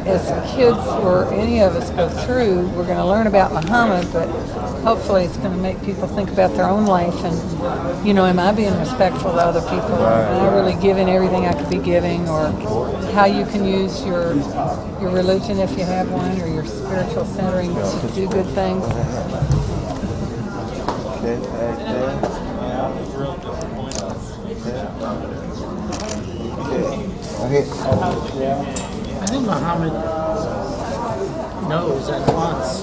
as kids or any of us go through, we're going to learn about Muhammad, but hopefully it's going to make people think about their own life and, am I being respectful to other people? Am I really giving everything I could be giving? Or how you can use your religion, if you have one, or your spiritual centering to do good things. I think Muhammad knows and wants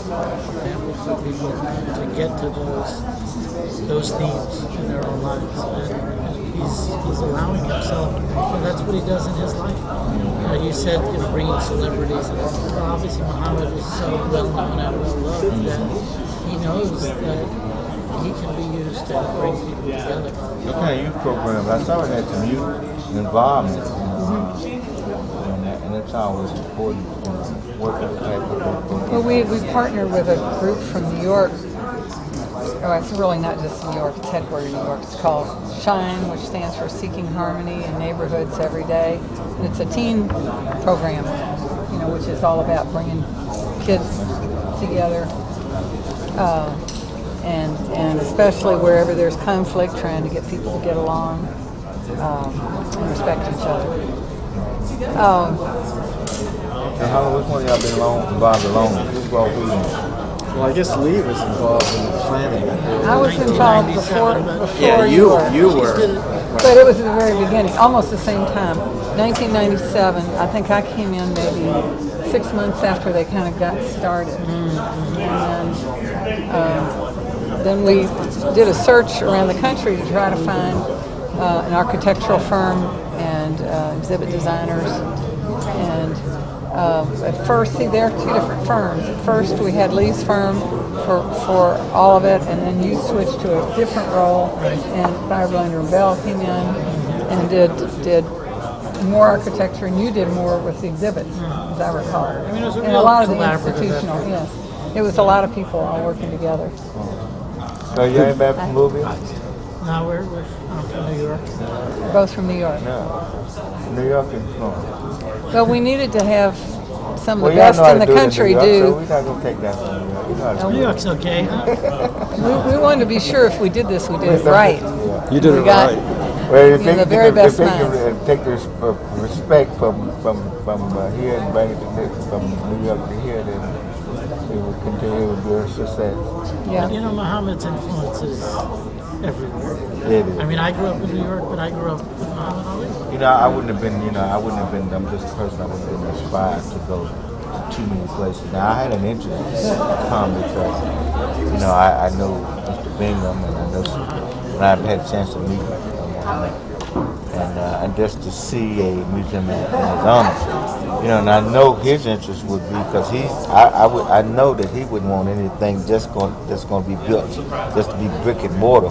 for people to get to those themes in their own lives, and he's allowing himself, and that's what he does in his life. You said bringing celebrities, and obviously Muhammad is so well known and well loved that he knows that he can be used to bring people together. What kind of youth programs? I saw it had some youth involvement, and that's always important. Working type of. Well, we partnered with a group from New York. Oh, it's really not just New York. It's headquartered in New York. It's called SHINE, which stands for Seeking Harmony in Neighborhoods Every Day. And it's a teen program, which is all about bringing kids together. And especially wherever there's conflict, trying to get people to get along and respect each other. Which one of y'all been involved alone? Who's involved with you? Well, I guess Lee was involved in the planning. I was involved before yeah, you were. But it was at the very beginning, almost the same time. 1997, I think I came in maybe 6 months after they kind of got started. And then we did a search around the country to try to find an architectural firm and exhibit designers. And at first, there are two different firms. At first, we had Lee's firm for all of it, and then you switched to a different role, and Yolanda Bell came in and did more architecture, and you did more with the exhibits, as I recall. I mean, it was a and real a lot of the collaborative institutional, effort. yes. It was a lot of people all working together. So you ain't back from Louisville? No, we're from New York. Both from New York. No. New York and Florida. Well, we needed to have some of the best in the country do. So we're not going to take that from New York. You know how to New York's okay, huh? We wanted to be sure if we did this, we did it right. You did it right. Well, if the very best they minds. can take this respect from here and bring it from New York to here, then it will continue to be a success. Yeah. Muhammad's influence is everywhere. It is. I mean, I grew up in New York, but I grew up with Muhammad Ali. I wouldn't have been, I'm just a person, I wouldn't have been inspired to go too many places. Now, I had an interest in comedy because, I know Mr. Bingham, and I know when I've had a chance to meet Muhammad, and just to see a museum in his honor, and I know his interest would be because I know that he wouldn't want anything that's going to be built, just to be brick and mortar.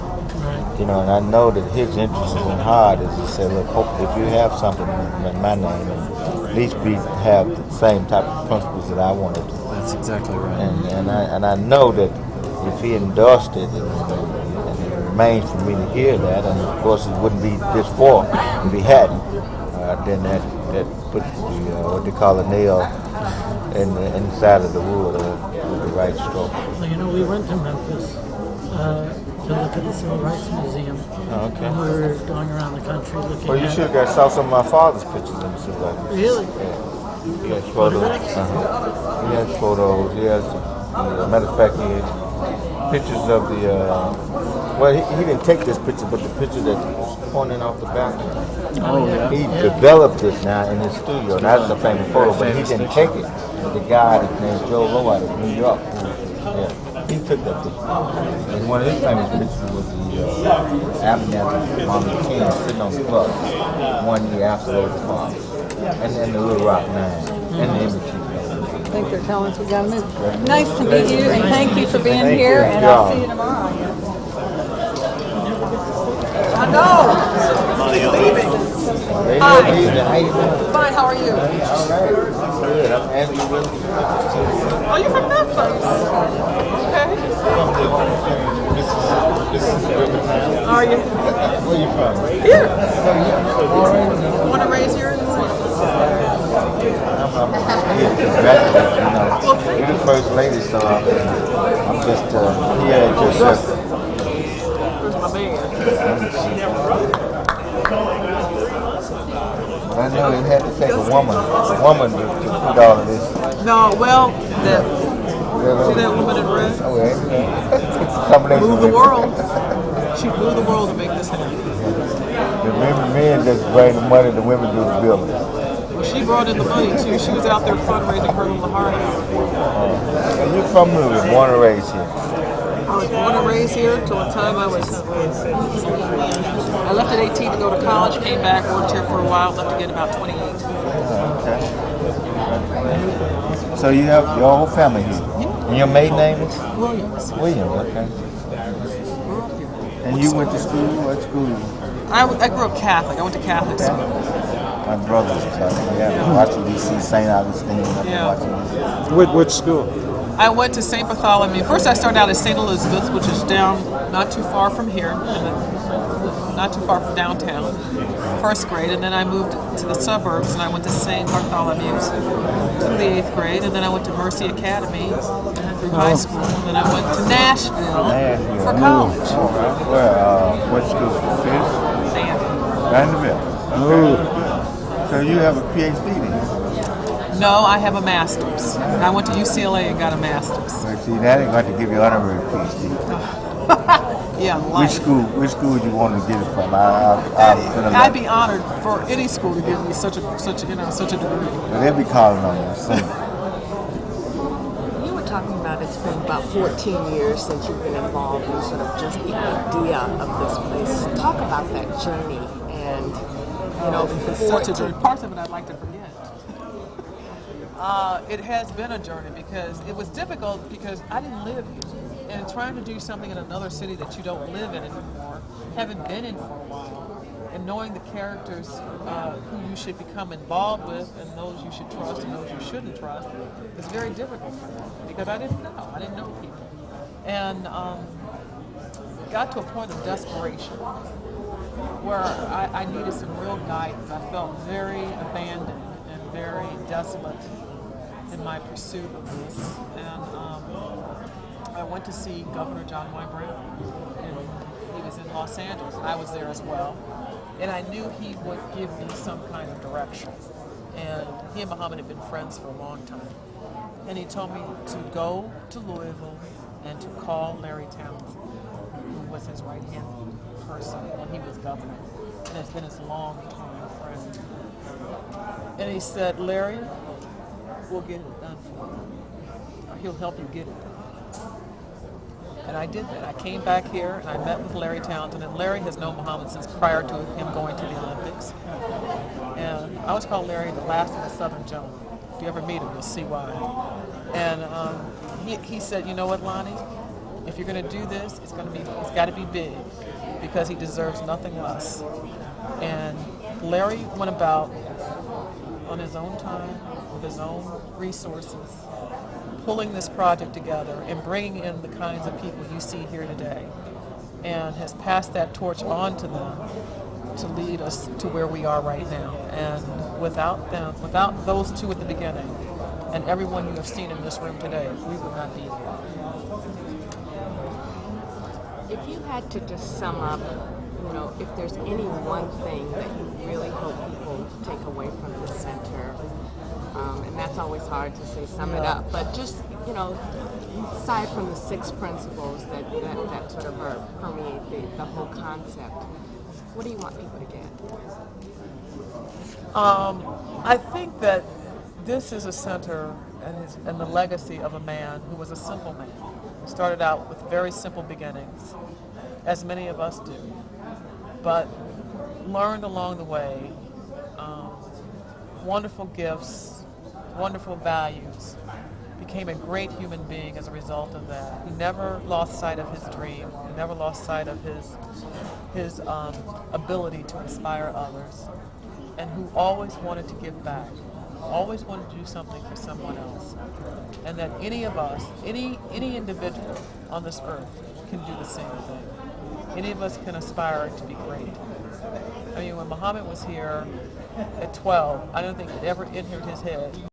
And I know that his interest in heart is to say, look, if you have something in my name, at least have the same type of principles that I wanted to. That's exactly right. And I know that if he endorsed it, and it remains for me to hear that, and of course it wouldn't be this far if he hadn't, then that puts the, what they call a nail in the inside of the wood with the right stroke. Well, we went to Memphis to look at the Civil Rights Museum. Oh, okay. And we were going around the country looking Well, you at should have saw some of my father's pictures in the Civil Rights Museum. Really? Yeah. He has photos. He has photos. He has, matter of fact, he had pictures of the, well, he didn't take this picture, but the picture that was pointing off the balcony. Oh, yeah. He developed it now in his studio. Now, that's a famous photo, but he didn't take it. The guy named Joe Lowe out of New York, he took that picture. And one of his famous pictures was the after Martin King sitting on the club 1 year after they were formed. And the Little Rock Nine, and the Embassy. I think they're telling us we got to move. Nice to meet you, and thank you for being here, and I'll see you tomorrow. I know. Hi. How you doing? Fine, how are you? All right. Good. I'm Andrew Wilson. Oh, you're from Memphis. Okay. This is Rivertown. Are you? Where you from? Here. Want to raise yours? I'm here to congratulate you. You know, you're the first lady, so I'm just here at your circle. Where's my man? But I know it had to take a woman to put all of this. No, well, see that woman in red? Oh, yeah. It's a combination. Move the world. She blew the world to make this happen. The men just bring the money, the women do the building. Well, she brought in the money too. She was out there fundraising her little heart out. And you're from Louisville, born and raised here. I was born and raised here till the time I left at 18 to go to college, came back, worked here for a while, left again about 28. Okay. So you have your whole family here. And your maiden name is? Williams. Williams, okay. And you went to school? What school? I grew up Catholic. I went to Catholic school. My brother's Washington, D.C., St. Augustine. Yeah. Which school? I went to St. Bartholomew. First I started out at St. Elizabeth, which is down not too far from here, not too far from downtown, first grade. And then I moved to the suburbs and I went to St. Bartholomew's through the 8th grade. And then I went to Mercy Academy through high school. And then I went to Nashville for college. Well, what school? Fisk? Vanderbilt. Oh, So you have a PhD then? No, I have a master's. I went to UCLA and got a master's. Well, see, that ain't going to give you an honorary PhD. Yeah, life. Which school would you want to get it from? I'd be honored for any school to give me such a degree. Well, they'll be calling on you soon. You were talking about it's been about 14 years since you've been involved in sort of just the idea of this place. Talk about that journey and, you know, It's such a journey. Parts of it I'd like to forget. It has been a journey because it was difficult because I didn't live here. And trying to do something in another city that you don't live in anymore, haven't been in for a while, and knowing the characters who you should become involved with and those you should trust and those you shouldn't trust is very difficult for me because I didn't know people. And got to a point of desperation where I needed some real guidance. I felt very abandoned and very desolate in my pursuit of this. And I went to see Governor John Wayne Brown, and he was in Los Angeles. I was there as well. And I knew he would give me some kind of direction. And he and Muhammad had been friends for a long time. And he told me to go to Louisville and to call Larry Townsend, who was his right-hand person when he was governor, and has been his long-time friend. And he said, Larry, we'll get it done for you. Or he'll help you get it done. And I did that. I came back here and I met with Larry Townsend, and Larry has known Muhammad since prior to him going to the Olympics. And I always call Larry the last of the Southern gentlemen. If you ever meet him, you'll see why. And he said, you know what, Lonnie? If you're going to do this, it's got to be big, because he deserves nothing less. And Larry went about on his own time, with his own resources, pulling this project together and bringing in the kinds of people you see here today, and has passed that torch on to them to lead us to where we are right now. And without them, without those two at the beginning, and everyone you have seen in this room today, we would not be here. if you had to just sum up, you know, if there's any one thing that you really hope people take away from the center, and that's always hard to say sum it up, but just, you know, aside from the 6 principles that sort of permeate the whole concept, what do you want people to get? I think that this is a center and the legacy of a man who was a simple man. Started out with very simple beginnings, as many of us do, but learned along the way wonderful gifts, wonderful values, became a great human being as a result of that. He never lost sight of his dream. He never lost sight of his ability to inspire others, and who always wanted to give back, always wanted to do something for someone else. And that any of us, any individual on this earth can do the same thing. Any of us can aspire to be great. I mean, when Muhammad was here at 12, I don't think it ever entered his head